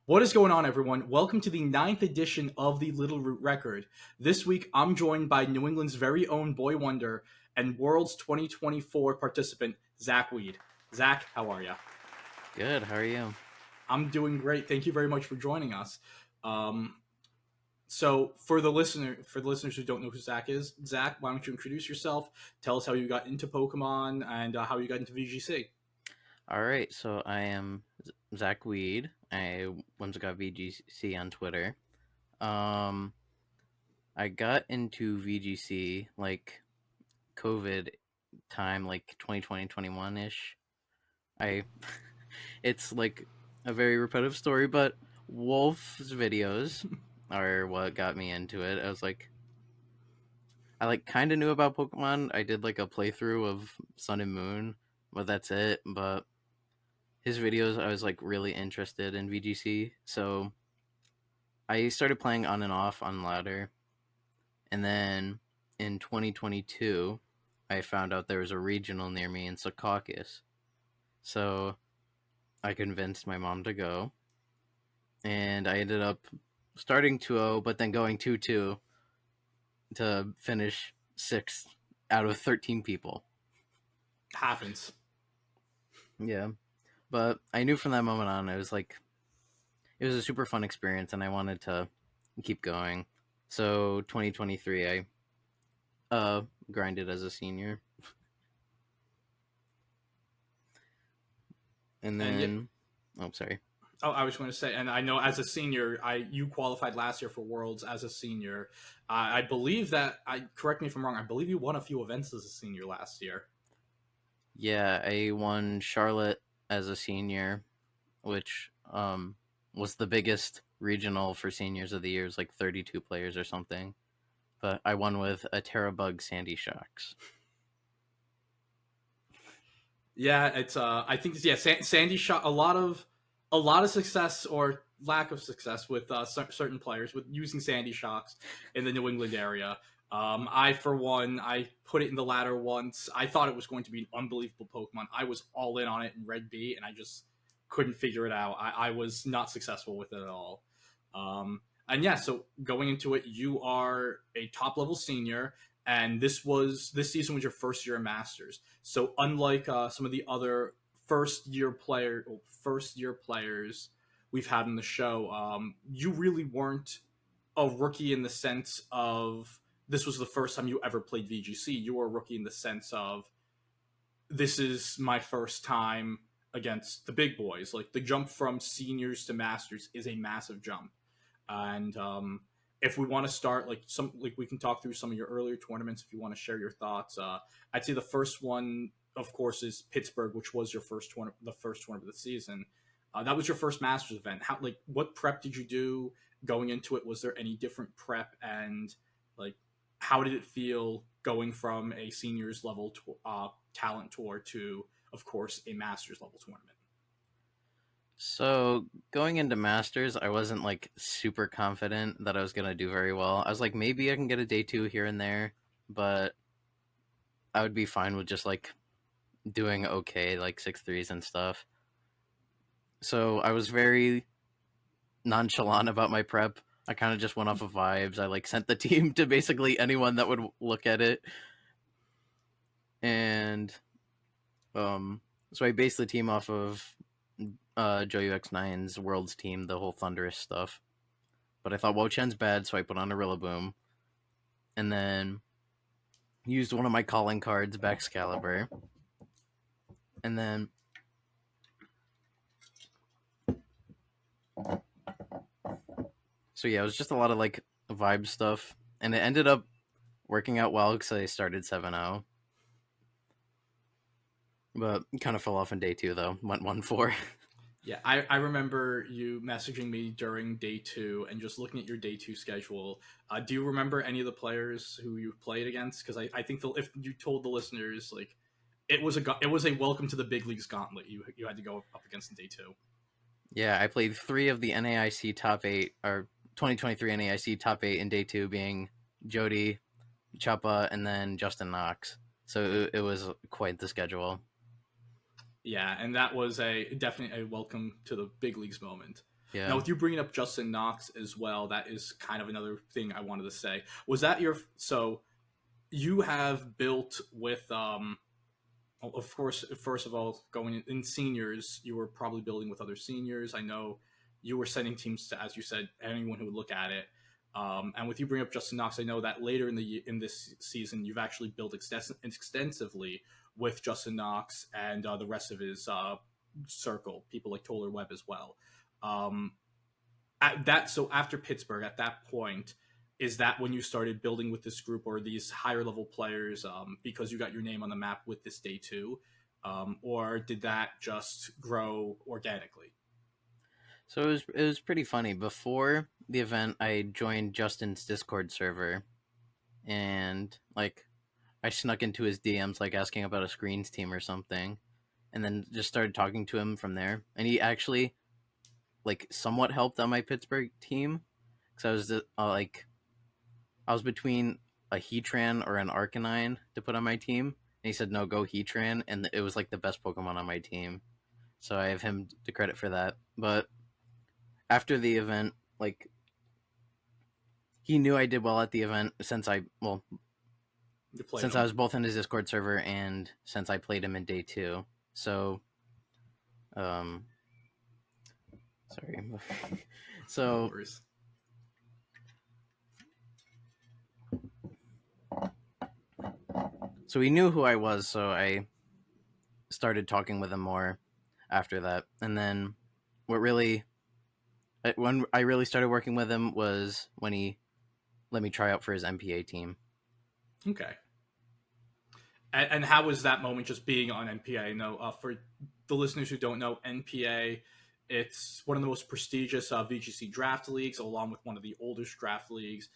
What is going on, everyone? Welcome to the ninth edition of the Littleroot Record. This week, I'm joined by New England's very own boy wonder and World's 2024 participant, Zach Weed. Zach, how are you? Good. How are you? I'm doing great. Thank you very much for joining us. Um, so, for the listeners who don't know who Zach is, Zach, why don't you introduce yourself? Tell us how you got into Pokemon and how you got into VGC. All right. So I am Zach Weed. I once got VGC on Twitter. Um, I got into VGC like COVID time, like 2020, 21 ish. I, it's like a very repetitive story, but Wolf's videos are what got me into it. I like kind of knew about Pokemon. I did like a playthrough of Sun and Moon, but that's it. But his videos, I was like really interested in VGC, so I started playing on and off on ladder, and then in 2022, I found out there was a regional near me in Secaucus, so I convinced my mom to go, and I ended up starting 2-0, but then going 2-2 to finish sixth out of 13 people. Happens. Yeah, but I knew from that moment on, it was a super fun experience, and I wanted to keep going. So 2023, I grinded as a senior, and And yeah, then sorry. Oh, I was going to say, and I know as a senior, you qualified last year for Worlds as a senior. I believe that I correct me if I'm wrong. I believe you won a few events as a senior last year. Yeah, I won Charlotte as a senior, which was the biggest regional for seniors of the year. It was like 32 players or something. But I won with a Terrabug Sandy Shocks. Yeah, it's I think Sandy shot a lot of success or lack of success with certain players with using Sandy shocks in the New England area. I for one, I put it in the ladder once. I thought it was going to be an unbelievable Pokemon. I was all in on it in Red B, and I just couldn't figure it out. I was not successful with it at all. And yeah, so going into it, you are a top level senior, and this season was your first year of Masters. So unlike some of the other first year players we've had in the show, you really weren't a rookie in the sense of this was the first time you ever played VGC. You were a rookie in the sense of this is my first time against the big boys. Like the jump from seniors to masters is a massive jump, and if we want to start like we can talk through some of your earlier tournaments if you want to share your thoughts. I'd say the first one, of course, is Pittsburgh, which was your the first tournament of the season. That was your first Masters event. How like what prep did you do going into it? Was there any different prep, and like how did it feel going from a seniors level talent tour to, of course, a Masters level tournament? So going into Masters, I wasn't like super confident that I was gonna do very well. I was like, maybe I can get a day two here and there, but I would be fine with just like doing okay, like 6 threes and stuff. So I was very nonchalant about my prep. I kind of just went off of vibes. I like sent the team to basically anyone that would look at it, and so I based the team off of Joe UX9's Worlds team, the whole Thunderous stuff. But I thought Wo-Chen's bad, so I put on a Rillaboom, and then used one of my calling cards, Baxcalibur, and then so yeah, it was just a lot of like vibe stuff, and it ended up working out well because I started 7-0. But kind of fell off in day two though. Went 1-4. Yeah, I remember you messaging me during day two and just looking at your day two schedule. Do you remember any of the players who you played against? Because I think if you told the listeners, like it was a welcome to the big leagues gauntlet you had to go up against in day two. Yeah, I played 3 of the NAIC top 8 or 2023 NAIC top 8 in day two, being Jody, Choppa, and then Justin Knox. So it was quite the schedule. Yeah, and that was a definitely a welcome to the big leagues moment. Yeah. Now, with you bringing up Justin Knox as well, that is kind of another thing I wanted to say. Was that your so you have built with of course, first of all, going in seniors, you were probably building with other seniors. I know you were sending teams to, as you said, anyone who would look at it. And with you bring up Justin Knox, I know that later in this season, you've actually built extensively with Justin Knox and the rest of his circle, people like Toller Webb as well. Um, at that so after Pittsburgh, at that point, is that when you started building with this group or these higher level players because you got your name on the map with this day two, or did that just grow organically? So it was pretty funny. Before the event, I joined Justin's Discord server, and like I snuck into his DMs, like asking about a screens team or something, and then just started talking to him from there. And he actually like somewhat helped on my Pittsburgh team because I was between a Heatran or an Arcanine to put on my team, and he said no, go Heatran, and it was like the best Pokemon on my team. So I have him to credit for that. But after the event, like he knew I did well at the event You played since I them. was both in his Discord server and since I played him in day two. So um sorry. No so worries. so he knew who I was, so I started talking with him more after that. And then what really when I really started working with him was when he let me try out for his MPA team. Okay. And how was that moment just being on NPA? No, for the listeners who don't know, NPA, it's one of the most prestigious VGC draft leagues, along with one of the oldest draft leagues.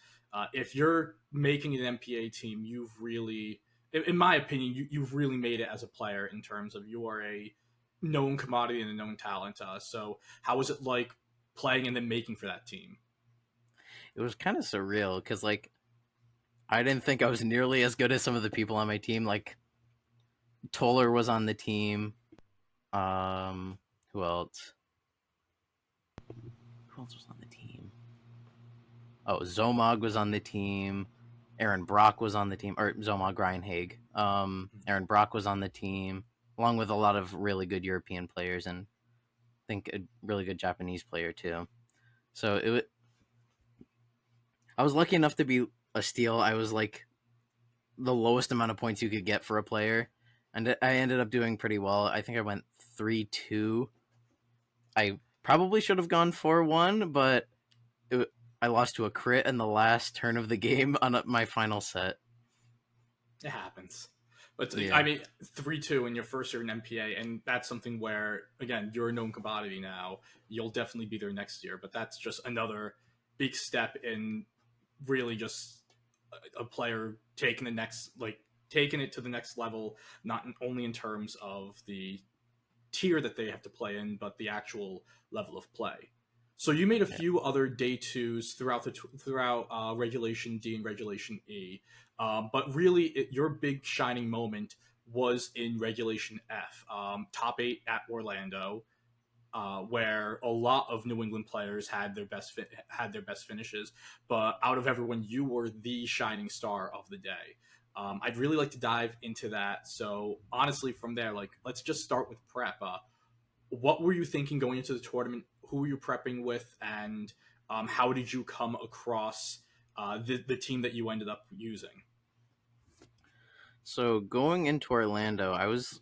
If you're making an NPA team, you've really, in my opinion, you've really made it as a player in terms of you are a known commodity and a known talent. So, how was it like playing and then making for that team? It was kind of surreal because like I didn't think I was nearly as good as some of the people on my team. Like Toller was on the team. Um, who else? Who else was on the team? Oh, Zomog was on the team. Aaron Brock was on the team, or Zomog Ryan Haig. Aaron Brock was on the team, along with a lot of really good European players and I think a really good Japanese player too. So I was lucky enough to be a steal. I was like the lowest amount of points you could get for a player, and I ended up doing pretty well. I think I went 3-2. I probably should have gone 4-1, but it, I lost to a crit in the last turn of the game on my final set. It happens. But I Yeah, mean, 3-2 in your first year in MPA, and that's something where again you're a known commodity now. You'll definitely be there next year, but that's just another big step in really just a player taking the next taking it to the next level, not only in terms of the tier that they have to play in, but the actual level of play. So you made a yeah. few other day twos throughout Regulation D and Regulation E, but really your big shining moment was in Regulation F, top eight at Orlando, where a lot of New England players had their best finishes. But out of everyone, you were the shining star of the day. I'd really like to dive into that. So honestly, from there, like let's just start with prep. What were you thinking going into the tournament? Who were you prepping with, and how did you come across the team that you ended up using? So going into Orlando, I was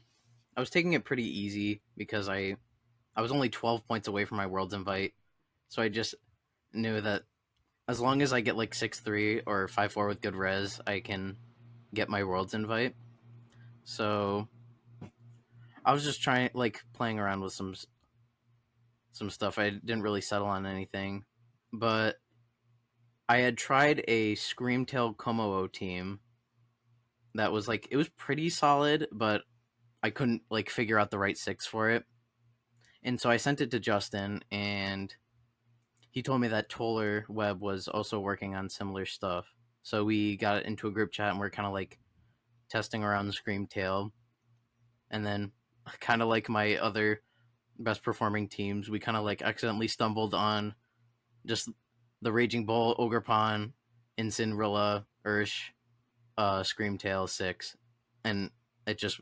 taking it pretty easy because I was only 12 points away from my Worlds invite, so I just knew that as long as I get like 6-3 or 5-4 with good res, I can get my Worlds invite. So I was just trying, like, playing around with some stuff. I didn't really settle on anything, but I had tried a Screamtail Komo team that was like it was pretty solid, but I couldn't like figure out the right six for it. And so I sent it to Justin, and he told me that Toller Webb was also working on similar stuff. So we got into a group chat and we're kind of like testing around the Screamtail, and then kind of like my other best performing teams. We kind of like accidentally stumbled on just the Raging Bull, Ogerpon, Ensign, Rilla, Ursh, Screamtail, Six, and it just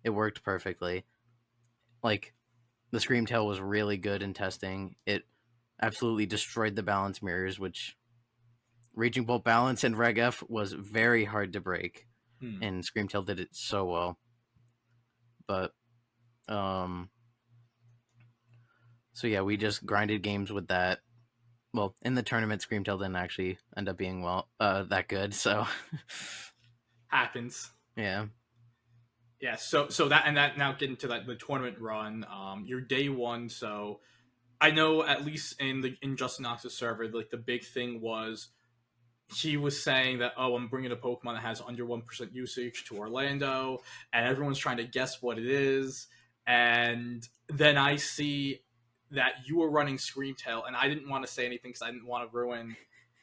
it worked perfectly. Like the Screamtail was really good in testing. It absolutely destroyed the balance mirrors, which Raging Bolt balance and Reg F was very hard to break, Hmm. and Screamtail did it so well. But so yeah, we just grinded games with that. Well, in the tournament, Screamtail didn't actually end up being that good. So Happens. yeah, Yeah, so that and that now getting to that the tournament run, your day one. So I know at least in Justin Knox's server, like the big thing was he was saying that, oh, I'm bringing a Pokemon that has under 1% usage to Orlando, and everyone's trying to guess what it is. And then I see that you were running Screamtail, and I didn't want to say anything because I didn't want to ruin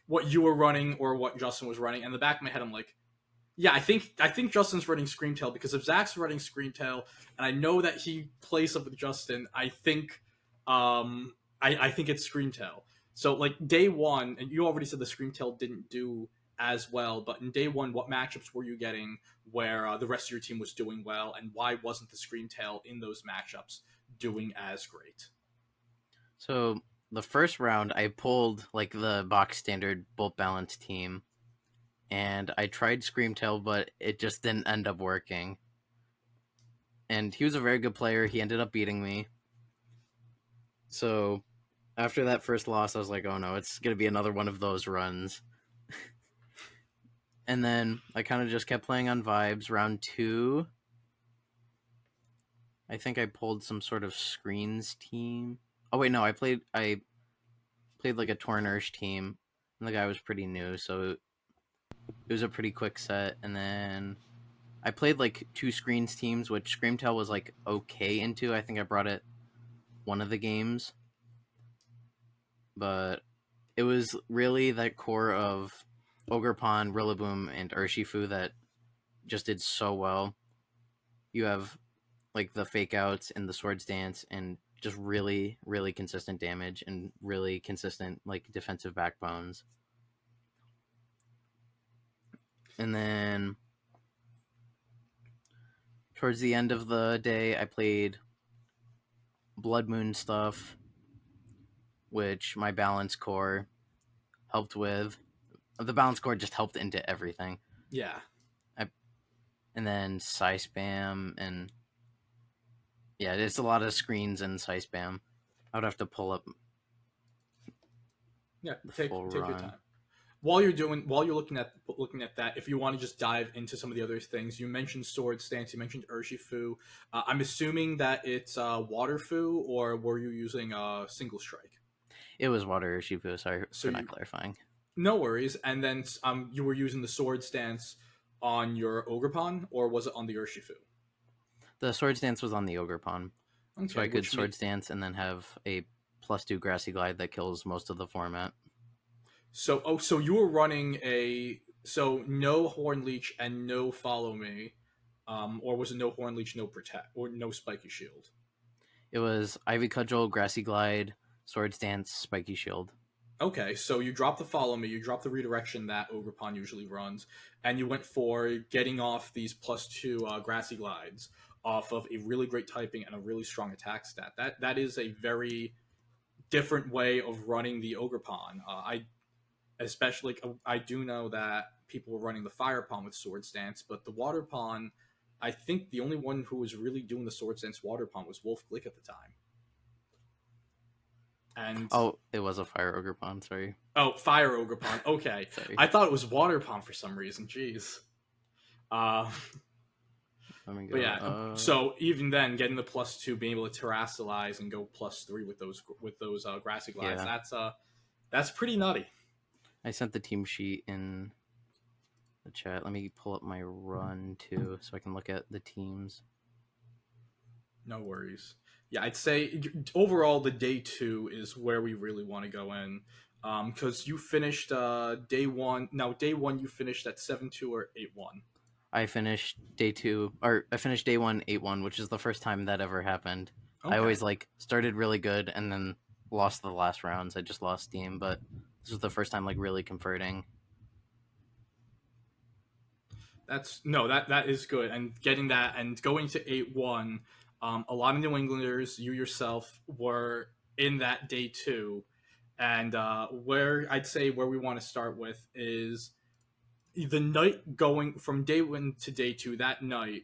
what you were running or what Justin was running. And in the back of my head, I'm like, yeah, I think Justin's running Screamtail because if Zach's running Screamtail, and I know that he plays up with Justin, I think it's Screamtail. So like day one, and you already said the Screamtail didn't do as well, but in day one, what matchups were you getting where the rest of your team was doing well, and why wasn't the Screamtail in those matchups doing as great? so the first round I pulled like the box standard Bolt balance team, and I tried Screamtail, but it just didn't end up working. And he was a very good player. He ended up beating me. So after that first loss, I was like, oh no, it's gonna be another one of those runs. And then I kind of just kept playing on vibes. Round two, I think I pulled some sort of screens team. Oh wait, no, I played like a Tornursh team, and the guy was pretty new, so it was a pretty quick set. And then I played like two screens teams, which Screamtail was like okay into. I think I brought it one of the games, but it was really that core of Ogerpon, Rillaboom, and Urshifu that just did so well. You have like the fake outs and the swords dance and just really, really consistent damage and really consistent like defensive backbones. And then towards the end of the day, I played Blood Moon stuff, which my balance core helped with. The balance core just helped into everything. Yeah, I, and then Psy Spam, and yeah, it's a lot of screens and Psy Spam. I would have to pull up yeah. the full Take your run. time. While you're looking at that, if you want to just dive into some of the other things, you mentioned sword stance, you mentioned Urshifu. I'm assuming that it's Waterfu, or were you using single strike? It was Water Shifu, sorry So for not you clarifying. no worries, and then you were using the sword stance on your Ogrepon, or was it on the Urshifu? The Swords Dance was on the Ogerpon, so Okay, I could Swords Dance and then have a +2 Grassy Glide that kills most of the format. so you were running no Horn Leech and no Follow Me, or was it no Horn Leech, no Protect, or no Spiky Shield? It was Ivy Cudgel, Grassy Glide, Swords Dance, Spiky Shield. Okay, so you drop the Follow Me, you drop the redirection that Ogerpon usually runs, and you went for getting off these +2 Grassy Glides off of a really great typing and a really strong attack stat. That is a very different way of running the Ogerpon. I do know that people were running the Fire Pond with Sword Stance, but the Water Pond, I think the only one who was really doing the Sword Stance Water Pond was Wolf Glick at the time. And Oh, it was a Fire Ogerpon, sorry. oh, Fire Ogerpon. Okay, Sorry. I thought it was Water Pond for some reason. Jeez. Uh, Let me but go. yeah, so even then, getting the +2, being able to terrestrialize and go +3 with those grassy glides, Yeah. that's pretty nutty. I sent the team sheet in the chat. Let me pull up my run too so I can look at the teams. No worries. Yeah, I'd say overall the day two is where we really want to go in, because you finished day one. Now day one you finished at 7-2 or 8-1. I finished day one 8-1, which is the first time that ever happened. I Okay. always like started really good and then lost the last rounds. I just lost steam, but this was the first time like really converting. That's no, that is good, and getting that and going to 8-1. A lot of New Englanders, you yourself, were in that day two, and where I'd say where we want to start with is the night going from day one to day two. That night,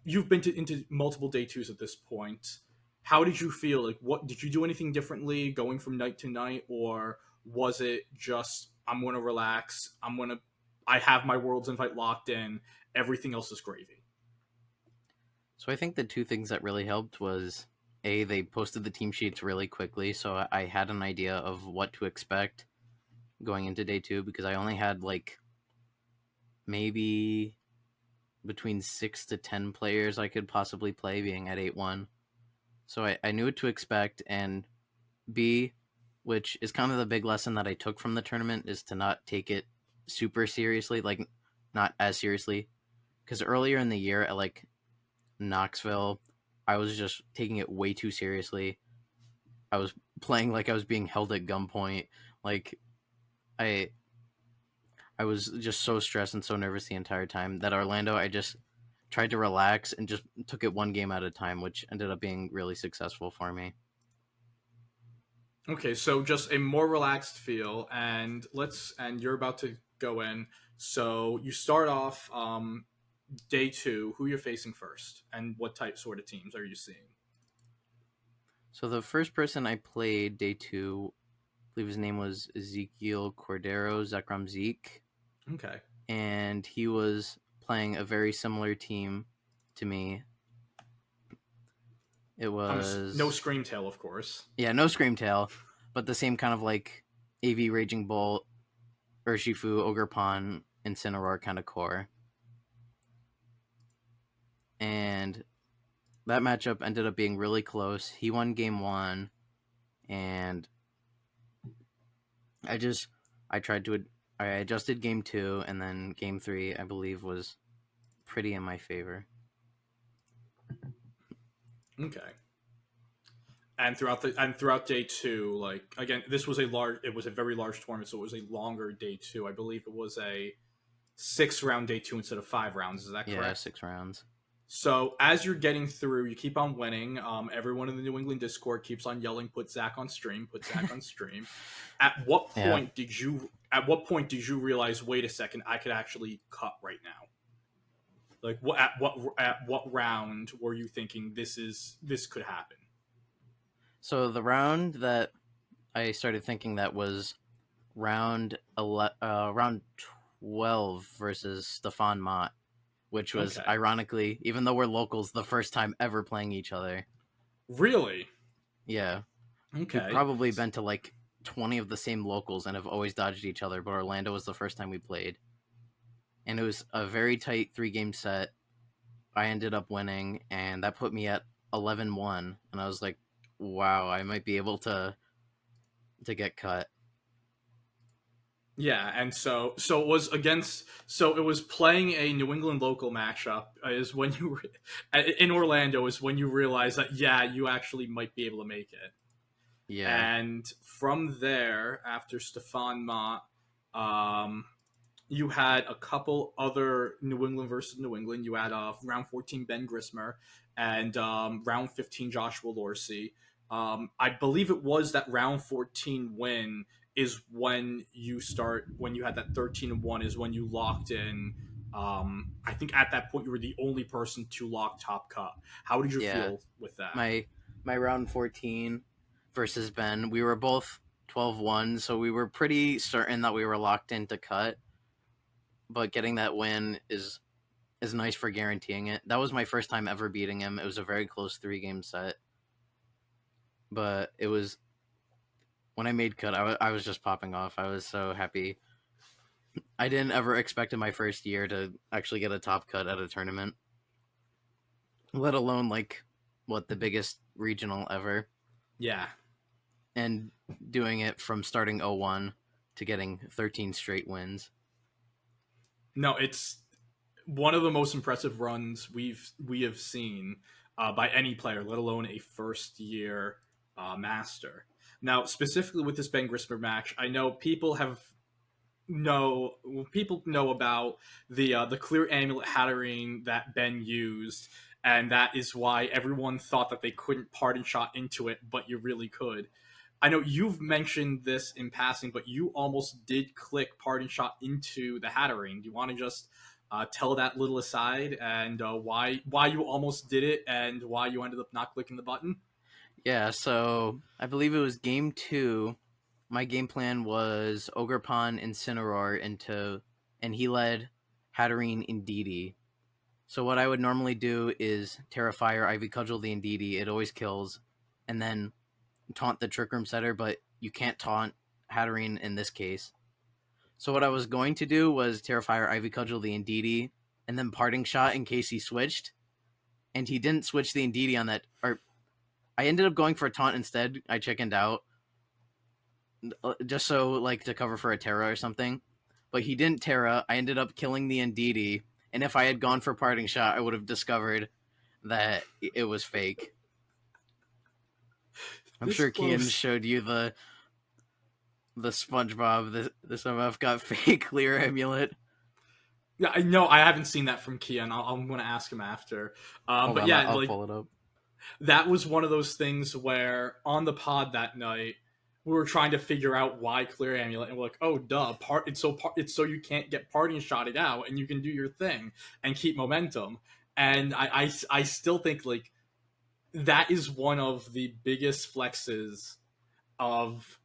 you've been into multiple day twos at this point. How did you feel? Like, what did you do anything differently going from night to night, or was it just I'm going to relax? I have my Worlds invite locked in. Everything else is gravy. So I think the two things that really helped was A, they posted the team sheets really quickly, so I had an idea of what to expect going into day two because I only had like maybe between 6 to 10 players I could possibly play being at 8-1. So I knew what to expect, and B, which is kind of the big lesson that I took from the tournament, is to not take it super seriously, like not as seriously. Because earlier in the year at like Knoxville, I was just taking it way too seriously. I was playing like I was being held at gunpoint. Like I I was just so stressed and so nervous the entire time that Orlando I just tried to relax and just took it one game at a time, which ended up being really successful for me. Okay, so just a more relaxed feel, and you're about to go in. So you start off day two. Who you're facing first, and what type sort of teams are you seeing? So the first person I played day two, I believe his name was Ezekiel Cordero, Zekrom Zeke, Okay. and he was playing a very similar team to me. It No was Screamtail, of course. yeah, no Screamtail, but the same kind of like AV Raging Bolt, Urshifu, Ogerpon, Incineroar kind of core. And that matchup ended up being really close. He won game one, and I just I tried to I adjusted game two, and then game three I believe was pretty in my favor. Okay. And throughout day two, like again, it was a very large tournament, so it was a longer day two. I believe it was a 6 round day two instead of 5 rounds. Is that Yeah, correct? 6 rounds. So as you're getting through, you keep on winning. Everyone in the New England Discord keeps on yelling, "Put Zach on stream! Put Zach on stream!" Yeah. At what point did you realize? Wait a second, I could actually cut right now. Like at what round were you thinking this could happen? So the round that I started thinking that was round 12 versus Stefan Mott, which was Okay, ironically, even though we're locals, the first time ever playing each other. really? Yeah, we've Okay. probably been to like 20 of the same locals and have always dodged each other, but Orlando was the first time we played. And it was a very tight 3 game set. I ended up winning, and that put me at 11-1. And I was like, wow, I might be able to get cut. Yeah, and so it was against so it was playing a New England local matchup is when in Orlando is when you realize that yeah, you actually might be able to make it. Yeah, And from there, after Stefan Mott, um, you had a couple other New England versus New England. You had round 14 Ben Grismer and round 15 Joshua Lorsey. I believe it was that round 14 win is when you had that 13-1 is when you locked in. I think at that point you were the only person to lock top cut. How did you yeah. feel with that? My round 14 versus Ben, we were both 12-1, so we were pretty certain that we were locked in to cut. But getting that win is nice for guaranteeing it. That was my first time ever beating him. It was a very close 3 game set, but it was when I made cut, I was just popping off. I was so happy. I didn't ever expect in my first year to actually get a top cut at a tournament, let alone like what the biggest regional ever, Yeah, and doing it from starting 0-1 to getting 13 straight wins. no, it's one of the most impressive runs we have seen. by any player, let alone a first year master. Now, specifically with this Ben Grismer match, I know people know about the clear amulet Hatterene that Ben used, and that is why everyone thought that they couldn't pardon shot into it, but you really could. I know you've mentioned this in passing, but you almost did click pardon shot into the Hatterene. Do you want to just tell that little aside and why you almost did it and why you ended up not clicking the button? Yeah, so I believe it was game two. My game plan was Ogerpon Incineroar and he led Hatterene Indeedee. So what I would normally do is Terrafire, Ivy Cudgel the Indeedee, it always kills, and then taunt the Trick Room Setter, but you can't taunt Hatterene in this case. So what I was going to do was Terrafire, Ivy Cudgel the Indeedee, and then Parting Shot in case he switched. And he didn't switch the Indeedee on that, or I ended up going for a taunt instead. I chickened out just so like to cover for a Terra or something. But he didn't Terra. I ended up killing the Indeedee, and if I had gone for Parting Shot, I would have discovered that it was fake. I'm This sure Kian blows. showed you the SpongeBob. This MF got fake clear amulet. Yeah, I know. I haven't seen that from Kian. I'm going to ask him after. Hold But on, yeah, I'll like pull it up. that was one of those things where on the pod that night we were trying to figure out why clear amulet, and we're like, oh duh, it's so you can't get party shotted out, and you can do your thing and keep momentum. And I still think like that is one of the biggest flexes of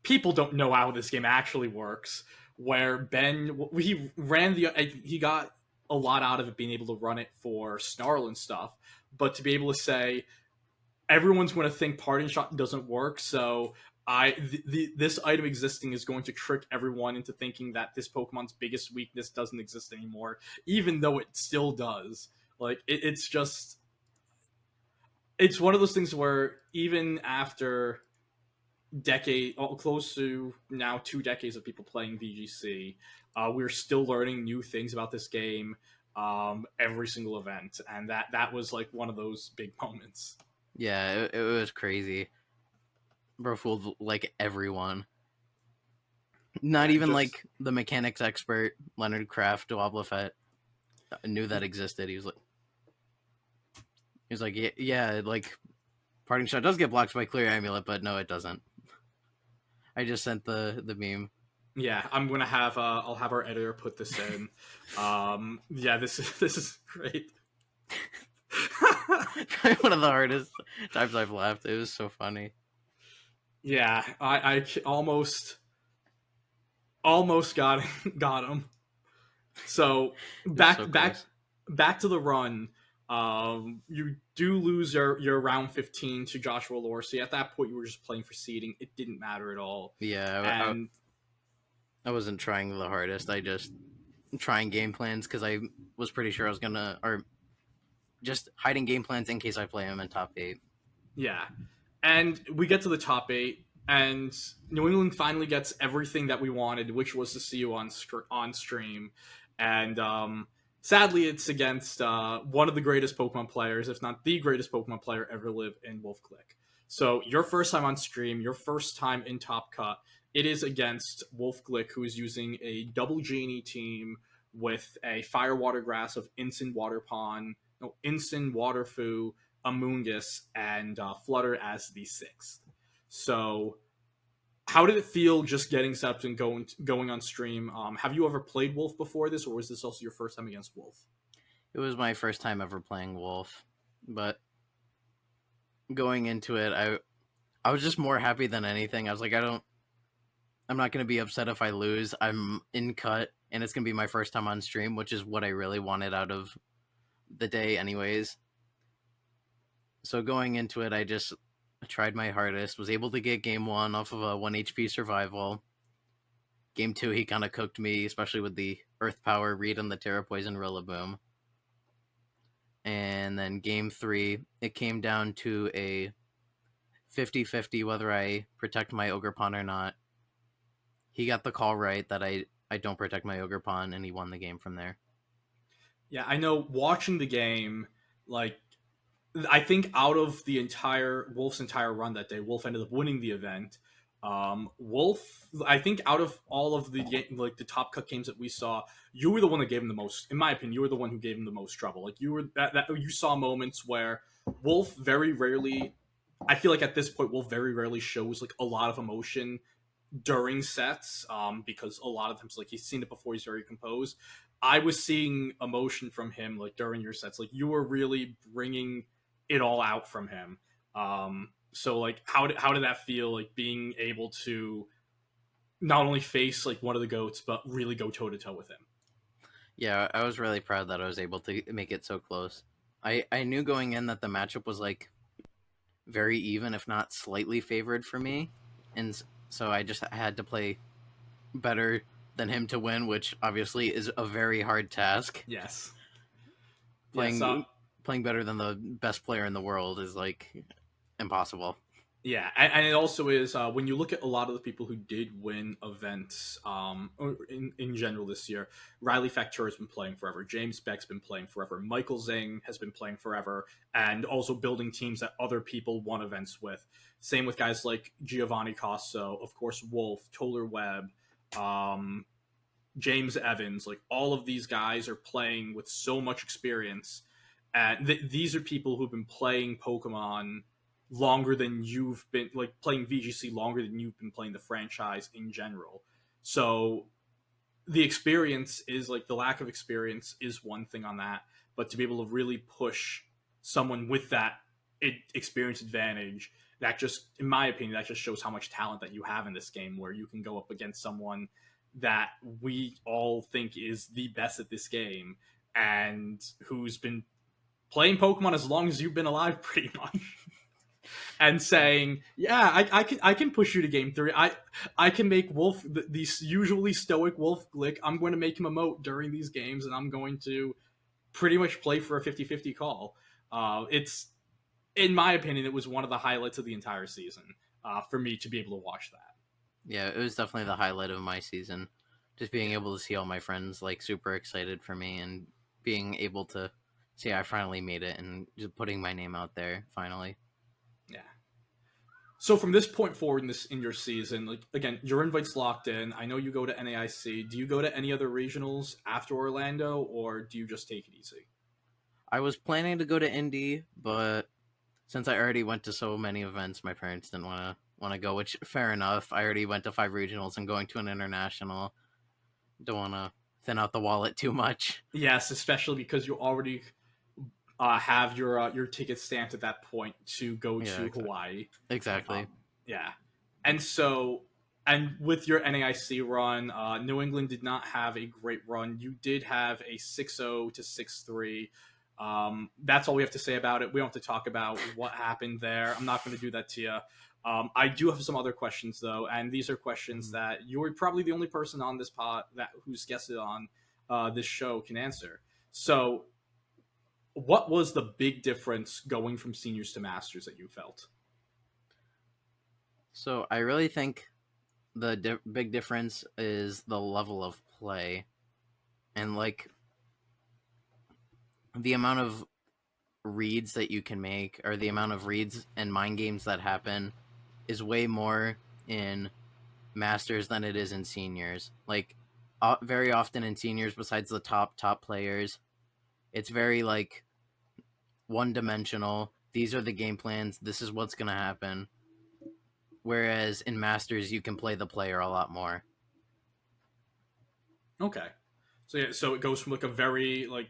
people don't know how this game actually works. Where he got a lot out of it being able to run it for Snarl and stuff, but to be able to say everyone's going to think parting shot doesn't work, so this item existing is going to trick everyone into thinking that this Pokemon's biggest weakness doesn't exist anymore, even though it still does. Like it's one of those things where even after close to now 2 decades of people playing VGC, we're still learning new things about this game every single event, and that was like one of those big moments. Yeah, it was crazy. Bro fooled like everyone. Not Yeah, even just like the mechanics expert Leonard Kraft Wobblefett knew that existed. He was like, yeah, like Parting Shot does get blocked by Clear Amulet, but no, it doesn't. I just sent the meme. yeah. I'm gonna have I'll have our editor put this in. Yeah, this is great. Probably one of the hardest times I've laughed. It was so funny. Yeah, I almost got him. So It was so close. back to the run. You do lose your round 15 to Joshua Lorsi. At that point, you were just playing for seeding. It didn't matter at all. Yeah, And I wasn't trying the hardest. I just trying game plans because I was pretty sure I was gonna, or just hiding game plans in case I play him in top eight. yeah, and we get to the top eight, and New England finally gets everything that we wanted, which was to see you on stream. And sadly, it's against one of the greatest Pokemon players, if not the greatest Pokemon player ever live in Wolf Click. So your first time on stream, your first time in Top Cut, it is against Wolf Glick, who is using a double Genie team with a Fire Water Grass of Instant Water Pond, no, Instant Waterfu, Amoonguss, and Flutter as the sixth. So, how did it feel just getting set up and going on stream? Have you ever played Wolf before this, or was this also your first time against Wolf? It was my first time ever playing Wolf, but going into it, I was just more happy than anything. I was like, I'm not gonna be upset if I lose. I'm in cut, and it's gonna be my first time on stream, which is what I really wanted out of the day, anyways. So going into it, I just tried my hardest. Was able to get game one off of a 1 HP survival. Game two, he kind of cooked me, especially with the Earth Power read on the Terra Poison Rillaboom. And then game three, it came down to a 50-50 whether I protect my Ogerpon or not. He got the call right that I don't protect my Ogerpon, and he won the game from there. Yeah, I know. Watching the game, like I think out of the entire Wolf's entire run that day, Wolf ended up winning the event. Wolf, I think out of all of the like the top cut games that we saw, you were the one that gave him the most. In my opinion, you were the one who gave him the most trouble. Like you were that you saw moments where Wolf very rarely. I feel like at this point, Wolf very rarely shows like a lot of emotion during sets, because a lot of times like he's seen it before, he's very composed. I was seeing emotion from him like during your sets, like you were really bringing it all out from him. So like how did that feel, like being able to not only face like one of the goats but really go toe to toe with him? Yeah, I was really proud that I was able to make it so close. I knew going in that the matchup was like very even, if not slightly favored for me, and so I just had to play better than him to win, which obviously is a very hard task. Yes. Yes. Playing better than the best player in the world is like impossible. Yeah, and it also is when you look at a lot of the people who did win events, or in general this year. Riley Facteur has been playing forever. James Beck's been playing forever. Michael Zing has been playing forever, and also building teams that other people won events with. Same with guys like Giovanni Costo, of course, Wolf, Toller Webb, um, James Evans. Like all of these guys are playing with so much experience, and these are people who've been playing Pokemon longer than you've been, like playing VGC longer than you've been playing the franchise in general. So the experience is like the lack of experience is one thing on that, but to be able to really push someone with that experience advantage, that just, in my opinion, that just shows how much talent that you have in this game, where you can go up against someone that we all think is the best at this game and who's been playing Pokemon as long as you've been alive, pretty much. And saying, "Yeah, I can push you to game 3. I can make Wolf the usually stoic Wolf Glick. I'm going to make him emote during these games, and I'm going to pretty much play for a 50-50 call." It's, in my opinion, it was one of the highlights of the entire season, for me to be able to watch that. Yeah, it was definitely the highlight of my season. Just being Yeah, able to see all my friends like super excited for me and being able to see I finally made it and just putting my name out there finally. yeah. So from this point forward in your season, like again, your invite's locked in. I know you go to NAIC. Do you go to any other regionals after Orlando, or do you just take it easy? I was planning to go to Indy, but since I already went to so many events, my parents didn't want to go, which fair enough. I already went to 5 regionals and going to an international. Don't want to thin out the wallet too much. Yes, especially because you already have your ticket stamped at that point to go Yeah, to Hawaii. exactly. Yeah, and so, and with your NAIC run, New England did not have a great run. You did have a 6-0 to 6-3. That's all we have to say about it. We don't have to talk about what happened there. I'm not going to do that to you. I do have some other questions though, and these are questions that you're probably the only person on this pod that who's guested on this show can answer. So, what was the big difference going from seniors to masters that you felt? So I really think the big difference is the level of play and like the amount of reads that you can make, or the amount of reads and mind games that happen is way more in masters than it is in seniors. Like very often in seniors, besides the top players, it's very like one dimensional. These are the game plans. This is what's gonna happen. Whereas in masters, you can play the player a lot more. Okay, so yeah, so it goes from like a very like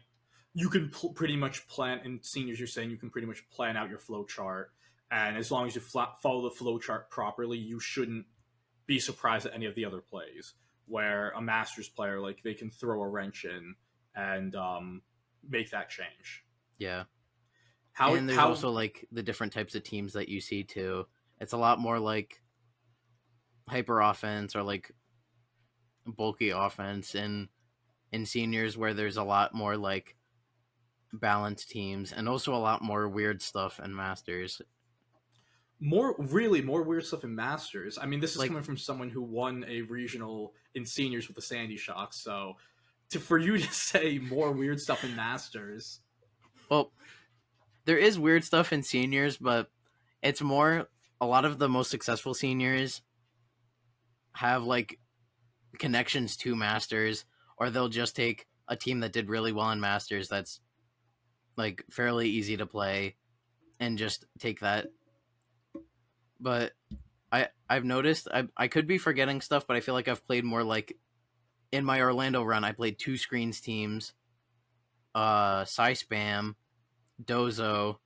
you can pretty much plan in seniors. You're saying you can pretty much plan out your flow chart, and as long as you follow the flow chart properly, you shouldn't be surprised at any of the other plays. Where a masters player, like they can throw a wrench in and make that change. Yeah. How And there's how also like the different types of teams that you see too. It's a lot more like hyper offense or like bulky offense in seniors, where there's a lot more like balanced teams and also a lot more weird stuff in masters. more weird stuff in masters? I mean, this is Like, coming from someone who won a regional in seniors with the Sandy Shock, so for you to say more weird stuff in masters. well, there is weird stuff in seniors, but it's more a lot of the most successful seniors have like connections to masters, or they'll just take a team that did really well in masters that's like fairly easy to play and just take that. But I've noticed I could be forgetting stuff, but I feel like I've played more like in my Orlando run. I played two screens teams, Psy Spam, Dozo,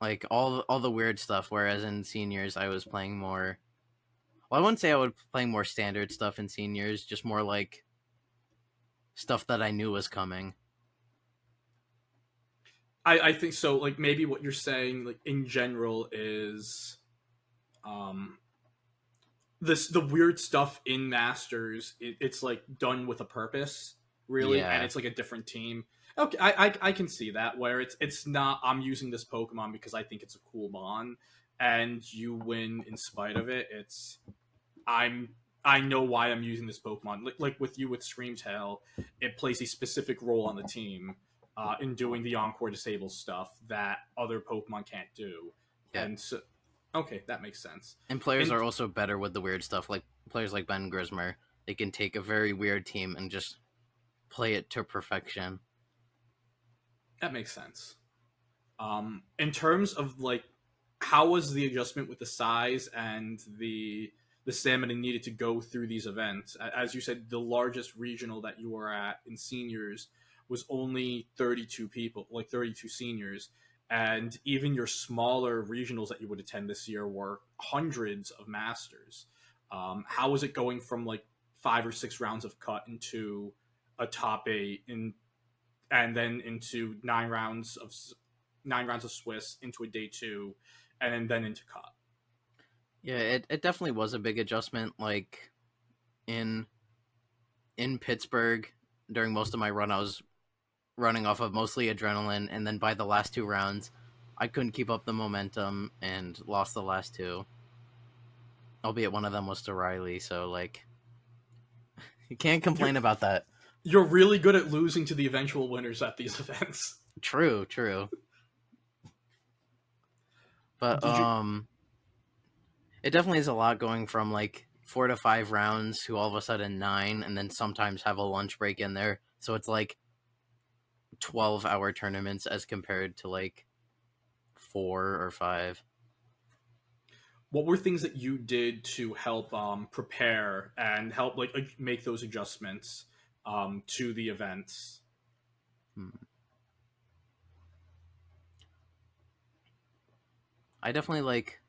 like all the weird stuff. Whereas in seniors, I was playing more. Well, I wouldn't say I was playing more standard stuff in seniors, just more like stuff that I knew was coming. I think so. Like maybe what you're saying, like in general, is um the weird stuff in Masters. It's like done with a purpose, really, and Yeah, it's like a different team. Okay, I can see that where it's not I'm using this Pokemon because I think it's a cool mon, and you win in spite of it. It's I'm I know why I'm using this Pokemon. Like with you with Screamtail, it plays a specific role on the team in doing the Encore Disable stuff that other Pokemon can't do. yeah. And so, okay, that makes sense. And players And are also better with the weird stuff. Like players like Ben Grismer, they can take a very weird team and just play it to perfection. that makes sense. In terms of like, how was the adjustment with the size and the stamina needed to go through these events? As you said, the largest regional that you were at in seniors was only 32 people, like 32 seniors, and even your smaller regionals that you would attend this year were hundreds of masters. How was it going from like 5 or 6 rounds of cut into a top eight in and then into 9 rounds of Swiss into a day two, and then into cut. Yeah, it definitely was a big adjustment. Like in in Pittsburgh, during most of my run, I was running off of mostly adrenaline, and then by the last two rounds, I couldn't keep up the momentum and lost the last two. Albeit one of them was to Riley, so like you can't You're complain about that. you're really good at losing to the eventual winners at these events. True, true. But Did you? it definitely is a lot going from like 4 to 5 rounds to all of a sudden nine, and then sometimes have a lunch break in there. So it's like 12-hour tournaments as compared to like 4 or 5. What were things that you did to help prepare and help like make those adjustments to the events? Hmm. I definitely like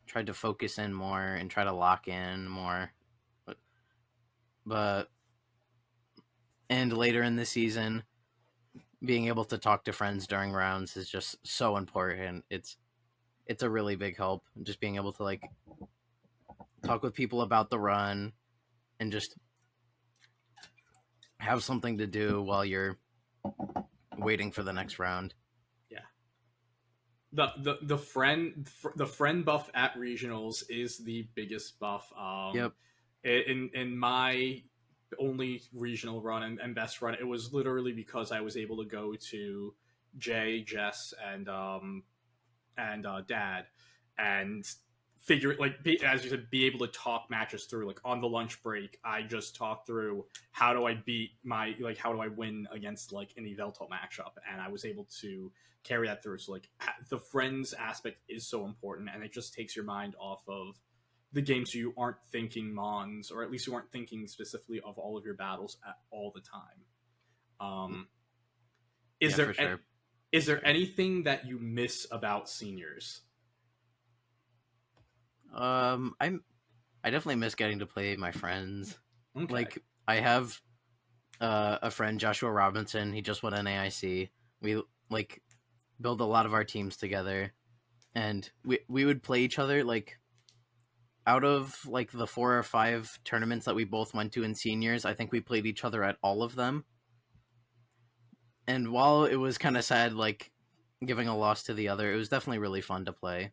tried to focus in more and try to lock in more. But and later in the season, being able to talk to friends during rounds is just so important. It's a really big help. Just being able to like talk with people about the run and just have something to do while you're waiting for the next round. Yeah, the friend buff at regionals is the biggest buff. Yep. In my only regional run and best run, it was literally because I was able to go to Jay, Jess, and Dad, and figure like as you said, be able to talk matches through. Like on the lunch break, I just talked through how do I beat my like how do I win against like an Evelto matchup, and I was able to carry that through. So like the friends aspect is so important, and it just takes your mind off of the game, so you aren't thinking mons, or at least you aren't thinking specifically of all of your battles at all the time. Um, is Yeah, there for sure. is there anything that you miss about seniors? I definitely miss getting to play my friends. Okay. Like I have a friend, Joshua Robinson. He just won an AIC. We like build a lot of our teams together, and we would play each other like out of like the 4 or 5 tournaments that we both went to in seniors. I think we played each other at all of them. And while it was kind of sad, like giving a loss to the other, it was definitely really fun to play.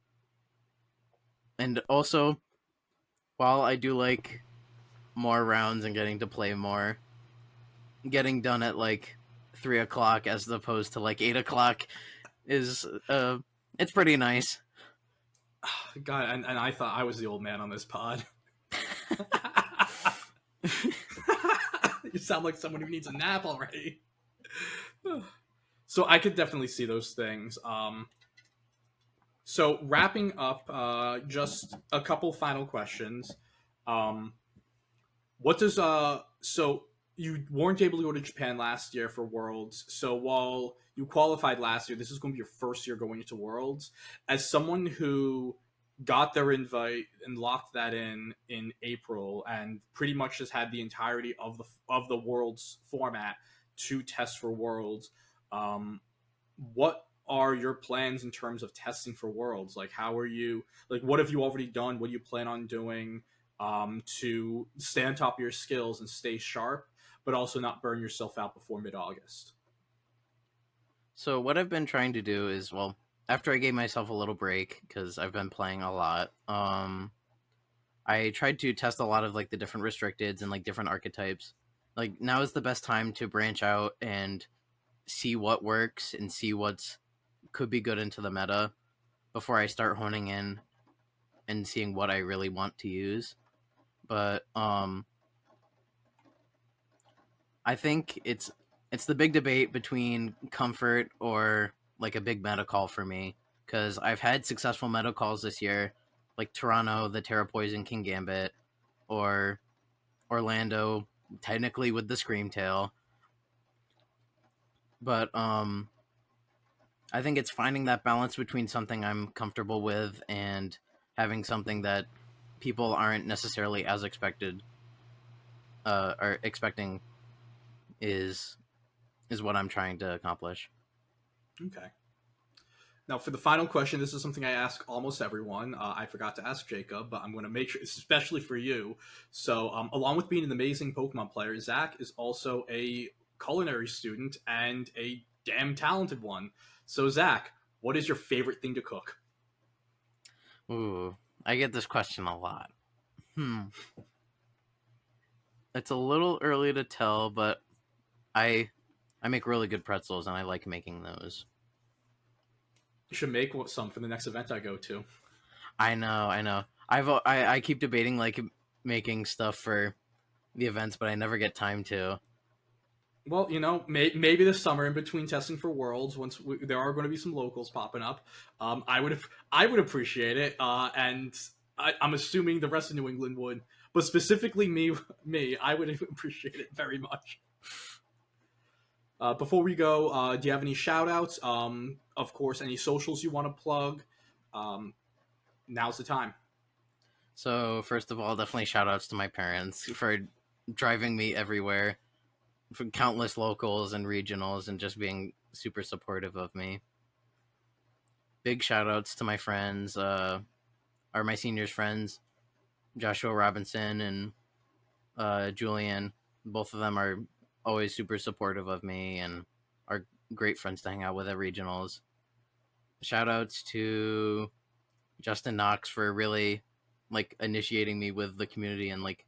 And also, while I do like more rounds and getting to play more, getting done at like 3 o'clock as opposed to like 8 o'clock is it's pretty nice. God, and I thought I was the old man on this pod. You sound like someone who needs a nap already. So I could definitely see those things. So wrapping up, just a couple final questions. Um, what does so you weren't able to go to Japan last year for Worlds. So while you qualified last year, this is going to be your first year going into Worlds. As someone who got their invite and locked that in April and pretty much just had the entirety of the Worlds format to test for Worlds, what are your plans in terms of testing for Worlds? Like, how are you? Like, what have you already done? What do you plan on doing to stay on top of your skills and stay sharp, but also not burn yourself out before mid-August? So what I've been trying to do is, well, after I gave myself a little break because I've been playing a lot, I tried to test a lot of like the different restricteds and like different archetypes. Like now is the best time to branch out and see what works and see what's could be good into the meta before I start honing in and seeing what I really want to use. But I think it's the big debate between comfort or like a big meta call for me because I've had successful meta calls this year, like Toronto, the Terra Poison King Gambit, or Orlando, technically with the Screamtail. But I think it's finding that balance between something I'm comfortable with and having something that people aren't necessarily as expected or expecting is is what I'm trying to accomplish. Okay. Now, for the final question, this is something I ask almost everyone. I forgot to ask Jacob, but I'm going to make sure, especially for you. So, along with being an amazing Pokemon player, Zach is also a culinary student and a damn talented one. So, Zach, what is your favorite thing to cook? Ooh, I get this question a lot. Hmm. It's a little early to tell, but I I make really good pretzels and I like making those. You should make some for the next event I go to. I know, I know. I keep debating like making stuff for the events, but I never get time to. Well, maybe this summer in between testing for Worlds, there are going to be some locals popping up, I would appreciate it, and I'm assuming the rest of New England would, but specifically me, I would appreciate it very much. Before we go, do you have any shout outs? Of course, any socials you want to plug? Um, Now's the time. So first of all, definitely shout outs to my parents for driving me everywhere, for countless locals and regionals, and just being super supportive of me. Big shout outs to my friends, are my seniors' friends, Joshua Robinson and Julian. Both of them are always super supportive of me and are great friends to hang out with at regionals. Shout outs to Justin Knox for really like initiating me with the community and like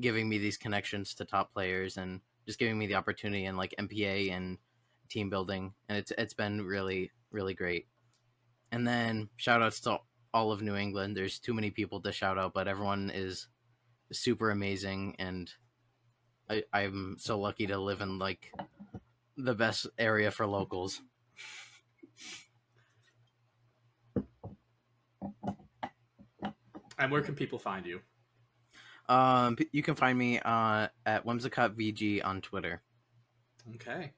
giving me these connections to top players and just giving me the opportunity in like MPA and team building, and it's been really great. And then shout outs to all of New England. There's too many people to shout out, but everyone is super amazing, and I'm so lucky to live in like the best area for locals. And where can people find you? You can find me at Whimsicott VG on Twitter. Okay.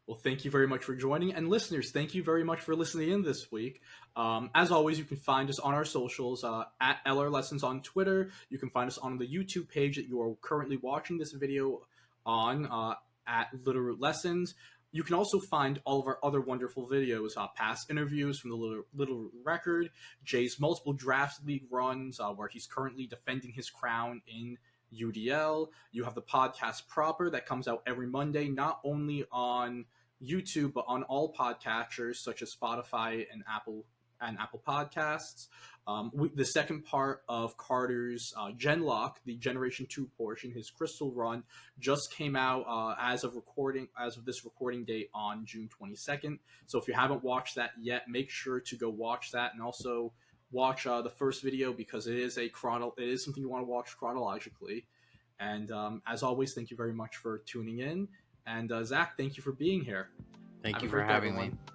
Well, thank you very much for joining. And listeners, thank you very much for listening in this week. As always, you can find us on our socials at LR Lessons on Twitter. You can find us on the YouTube page that you are currently watching this video on at Littleroot Lessons. You can also find all of our other wonderful videos, past interviews from the Littleroot Record, Jay's multiple draft league runs, where he's currently defending his crown in UDL. You have the podcast proper that comes out every Monday, not only on YouTube, but on all podcatchers such as Spotify and and Apple Podcasts. The second part of Carter's Genlock, the Generation 2 portion, his Crystal Run, just came out as of this recording date on June 22nd. So if you haven't watched that yet, make sure to go watch that, and also watch the first video, because it is something you want to watch chronologically. And as always, thank you very much for tuning in. And Zach, thank you for being here. Thank Have you a for great day, having me. everyone.